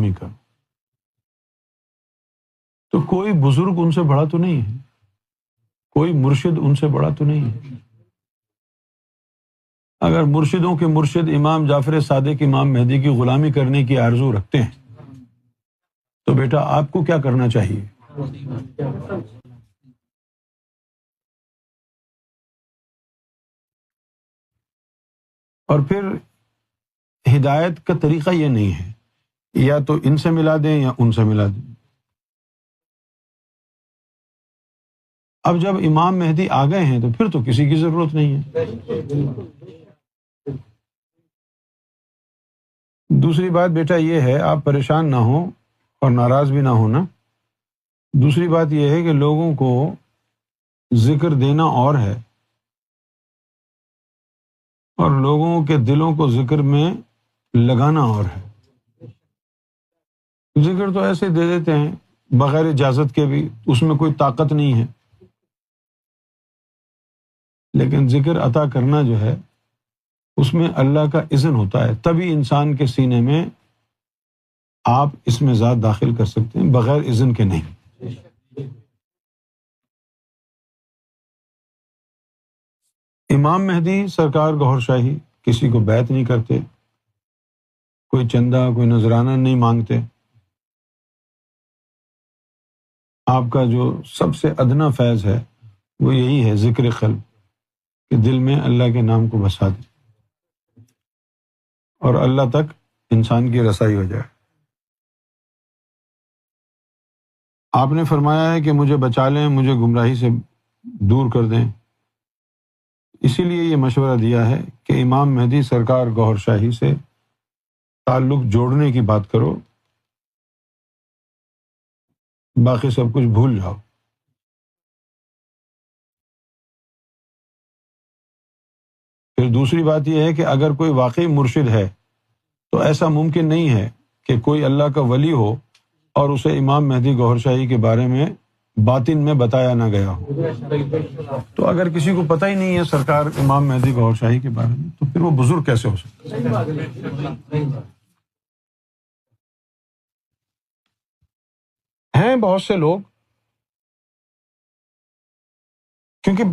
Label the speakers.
Speaker 1: غلامی کا۔ تو کوئی بزرگ ان سے بڑا تو نہیں ہے، کوئی مرشد ان سے بڑا تو نہیں ہے۔ اگر مرشدوں کے مرشد امام جعفر صادق امام مہدی کی غلامی کرنے کی آرزو رکھتے ہیں تو بیٹا آپ کو کیا کرنا چاہیے؟ اور پھر ہدایت کا طریقہ یہ نہیں ہے یا تو ان سے ملا دیں یا ان سے ملا دیں۔ اب جب امام مہدی آ گئے ہیں تو پھر تو کسی کی ضرورت نہیں ہے۔ دوسری بات بیٹا یہ ہے، آپ پریشان نہ ہوں اور ناراض بھی نہ ہونا۔ دوسری بات یہ ہے کہ لوگوں کو ذکر دینا اور ہے اور لوگوں کے دلوں کو ذکر میں لگانا اور ہے۔ ذکر تو ایسے دے دیتے ہیں بغیر اجازت کے بھی، اس میں کوئی طاقت نہیں ہے، لیکن ذکر عطا کرنا جو ہے اس میں اللہ کا اذن ہوتا ہے، تبھی انسان کے سینے میں آپ اس میں ذات داخل کر سکتے ہیں، بغیر اذن کے نہیں۔ امام مہدی سرکار گوھر شاہی کسی کو بیعت نہیں کرتے، کوئی چندہ کوئی نذرانہ نہیں مانگتے۔ آپ کا جو سب سے ادنا فیض ہے وہ یہی ہے، ذکر قلب، کہ دل میں اللہ کے نام کو بسا دیں اور اللہ تک انسان کی رسائی ہو جائے۔ آپ نے فرمایا ہے کہ مجھے بچا لیں، مجھے گمراہی سے دور کر دیں، اسی لیے یہ مشورہ دیا ہے کہ امام مہدی سرکار گوھر شاہی سے تعلق جوڑنے کی بات کرو، باقی سب کچھ بھول جاؤ۔ پھر دوسری بات یہ ہے کہ اگر کوئی واقعی مرشد ہے تو ایسا ممکن نہیں ہے کہ کوئی اللہ کا ولی ہو اور اسے امام مہدی گوھر شاہی کے بارے میں باطن میں بتایا نہ گیا ہو۔ تو اگر کسی کو پتہ ہی نہیں ہے سرکار امام مہدی گوھر شاہی کے بارے میں تو پھر وہ بزرگ کیسے ہو سکتا ہے؟ ہیں بہت سے لوگ، کیونکہ